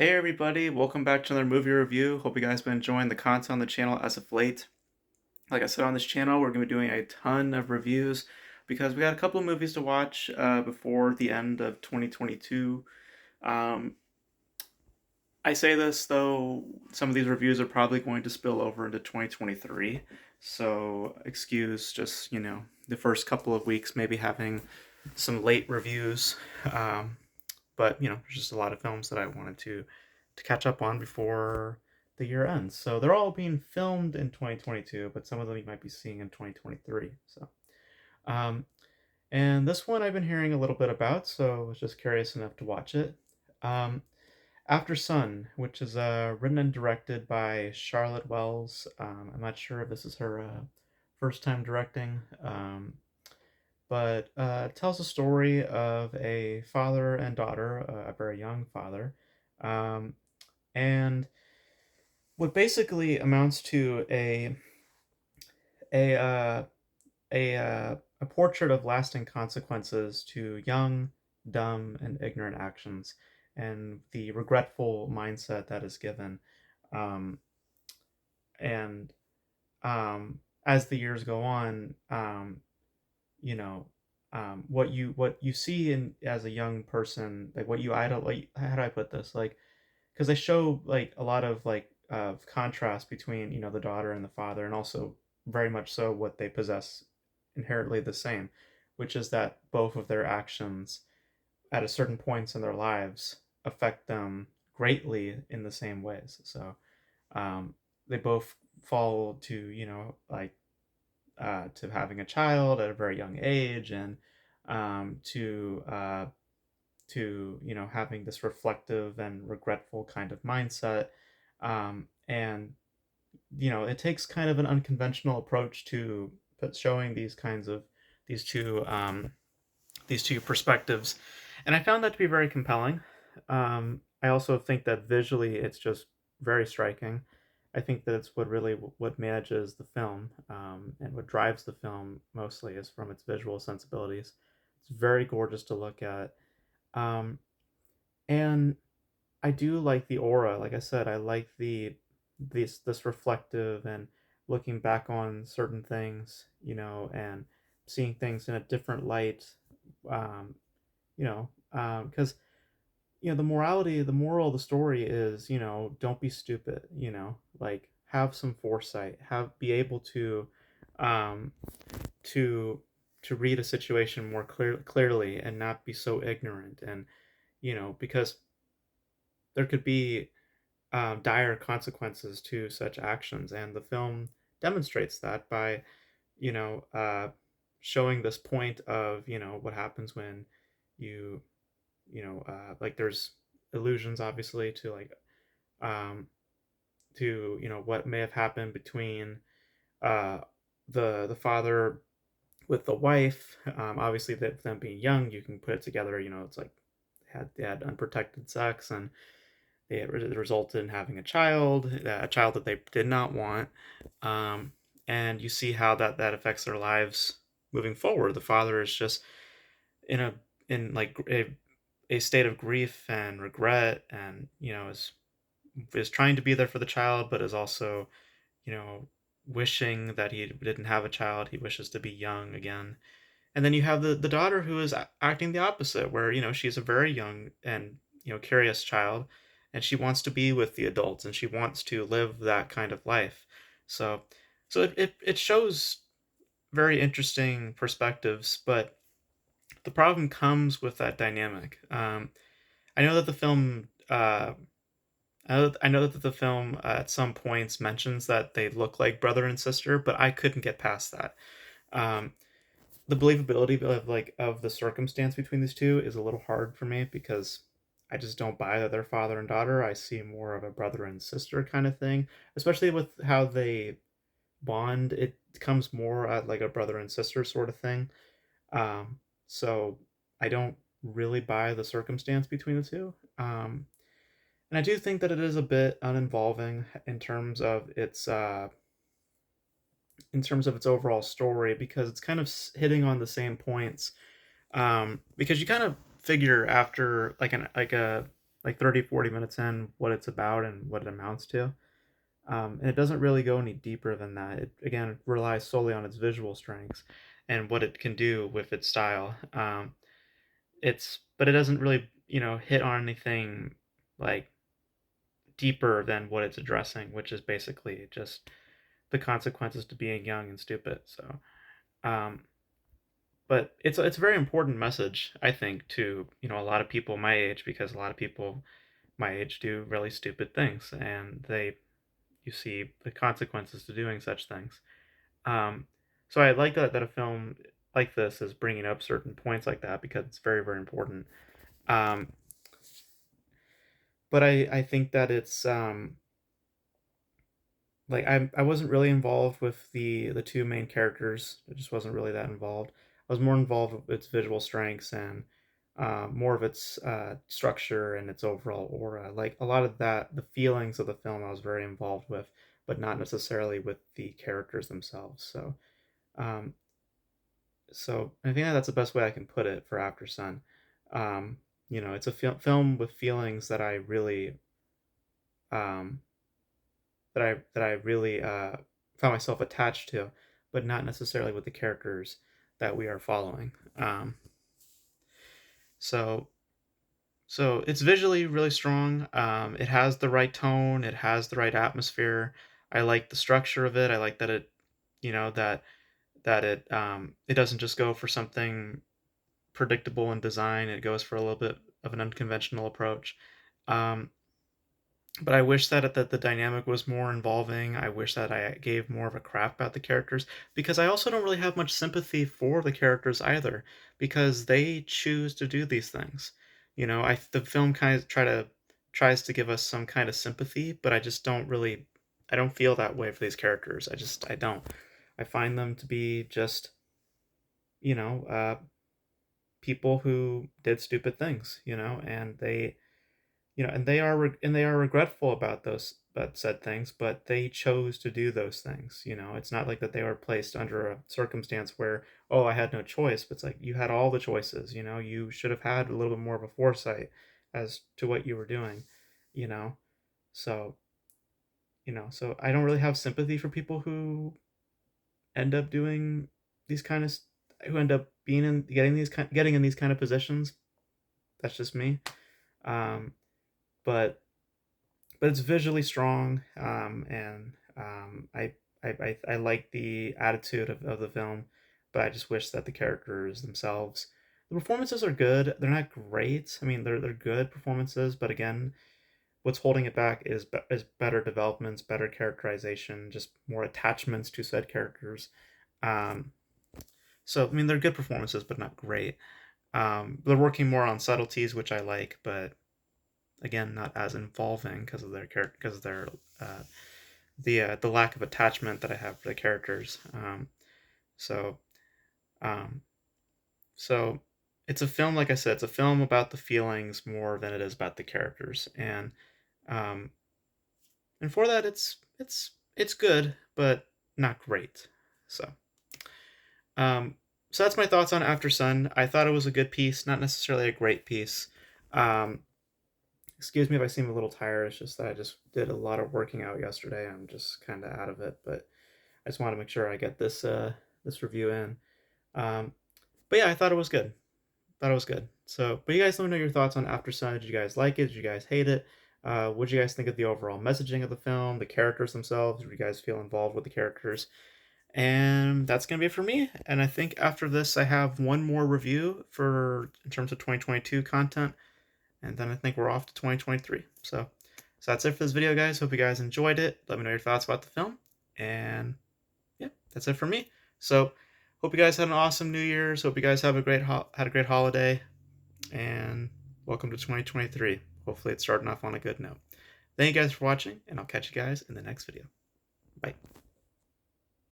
Hey everybody, welcome back to another movie review. Hope you guys been enjoying the content on the channel as of late. Like I said on this channel, we're going to be doing a ton of reviews because we got a couple of movies to watch before the end of 2022. Um, I say this though, some of these reviews are probably going to spill over into 2023. So excuse just, the first couple of weeks maybe having some late reviews. Um, but there's just a lot of films that I wanted to catch up on before the year ends. So they're all being filmed in 2022, but some of them you might be seeing in 2023. Um, and this one I've been hearing a little bit about, so I was just curious enough to watch it. Um, Aftersun, which is written and directed by Charlotte Wells. I'm not sure if this is her first time directing, but it tells the story of a father and daughter, a very young father, um, and what basically amounts to a uh, a portrait of lasting consequences to young, dumb, and ignorant actions, and the regretful mindset that is given. Um, and as the years go on, you know, what you see in as a young person, like what you idol, like how do I put this, like because they show like a lot of like of contrast between the daughter and the father, and also very much so what they possess inherently the same, which is that both of their actions at a certain points in their lives affect them greatly in the same ways. So they both fall to like to having a child at a very young age, and to having this reflective and regretful kind of mindset, and it takes kind of an unconventional approach to showing these kinds of these two um, these two perspectives, and I found that to be very compelling. I also think that visually it's just very striking. I think that it's what manages the film, and what drives the film mostly is from its visual sensibilities. It's very gorgeous to look at, um, and I do like the aura. Like I said, I like this reflective and looking back on certain things, and seeing things in a different light. Um, because the moral of the story is, don't be stupid. Like have some foresight, be able um, to to read a situation more clearly and not be so ignorant, and because there could be dire consequences to such actions, and the film demonstrates that by you know uh, showing this point of what happens when you like there's illusions obviously to like um, to what may have happened between uh, the father with the wife. Obviously, that them being young, you can put it together. It's like they had unprotected sex, and it resulted in having a child that they did not want. Um, and you see how that affects their lives moving forward. The father is just in a in like a state of grief and regret, and is trying to be there for the child, but is also you know wishing that he didn't have a child. He wishes to be young again. And then you have the daughter who is acting the opposite, where she's a very young and curious child, and she wants to be with the adults, and she wants to live that kind of life. So it shows very interesting perspectives, but the problem comes with that dynamic. I know that the film. I know that the film at some points mentions that they look like brother and sister, but I couldn't get past that. Um, the believability of the circumstance between these two is a little hard for me because I just don't buy that they're father and daughter. I see more of a brother and sister kind of thing, especially with how they bond. It comes more at like a brother and sister sort of thing. So I don't really buy the circumstance between the two. And I do think that it is a bit uninvolving in terms of its overall story, because it's kind of hitting on the same points, because you kind of figure after like like 30, 40 minutes in, what it's about and what it amounts to. And it doesn't really go any deeper than that. It again relies solely on its visual strengths and what it can do with its style. But it doesn't really, hit on anything like deeper than what it's addressing, which is basically just the consequences to being young and stupid. So, um, but it's a very important message, I think, to a lot of people my age, because a lot of people my age do really stupid things, and you see the consequences to doing such things. Um, so I like that a film like this is bringing up certain points like that because it's very, very important. Um, but I think that it's like I wasn't really involved with the two main characters. I just wasn't really that involved. I was more involved with its visual strengths and more of its structure and its overall aura. Like a lot of that, the feelings of the film, I was very involved with, but not necessarily with the characters themselves. Um, so I think that's the best way I can put it for Aftersun. Um, it's a film with feelings that I really um, that I really found myself attached to, but not necessarily with the characters that we are following. So so it's visually really strong. It has the right tone. It has the right atmosphere. I like the structure of it. I like that it, that it doesn't just go for something predictable in design. It goes for a little bit of an unconventional approach. Um, but I wish that the dynamic was more involving. I wish that I gave more of a crap about the characters because I also don't really have much sympathy for the characters either because they choose to do these things. The film kind of tries to give us some kind of sympathy, but I don't feel that way for these characters. I don't. I find them to be just, you know, uh, people who did stupid things, and they are regretful about those about said things, but they chose to do those things. It's not like that they were placed under a circumstance where, oh, I had no choice, but it's like you had all the choices. You should have had a little bit more of a foresight as to what you were doing. You know, so so I don't really have sympathy for people who end up doing these kind of who end up being in getting in these kind of positions. That's just me. Um, but it's visually strong, and I like the attitude of the film, but I just wish that the characters themselves, the performances are good. They're not great. I mean, they're good performances, but again, what's holding it back is better developments, better characterization, just more attachments to said characters. Um, so I mean, they're good performances, but not great. They're working more on subtleties, which I like, but again, not as involving because of their character, because of their uh, the lack of attachment that I have for the characters. So um, so it's a film, like I said, it's a film about the feelings more than it is about the characters, um, and for that, it's good, but not great. So um, so that's my thoughts on After Sun. I thought it was a good piece, not necessarily a great piece. Um, Excuse me if I seem a little tired. It's just that I just did a lot of working out yesterday. I'm just kind of out of it, but I just want to make sure I get this review in. Um, but yeah, I thought it was good. Thought it was good. So, but you guys let me know your thoughts on After Sun. Did you guys like it? Did you guys hate it? What did you guys think of the overall messaging of the film, the characters themselves? Did you guys feel involved with the characters? And that's gonna be it for me. And I think after this, I have one more review for in terms of 2022 content, and then I think we're off to 2023. So that's it for this video, guys. Hope you guys enjoyed it. Let me know your thoughts about the film, and yeah, that's it for me. So hope you guys had an awesome New Year's. Hope you guys have a had a great holiday, and welcome to 2023. Hopefully, it's starting off on a good note. Thank you guys for watching, and I'll catch you guys in the next video. Bye.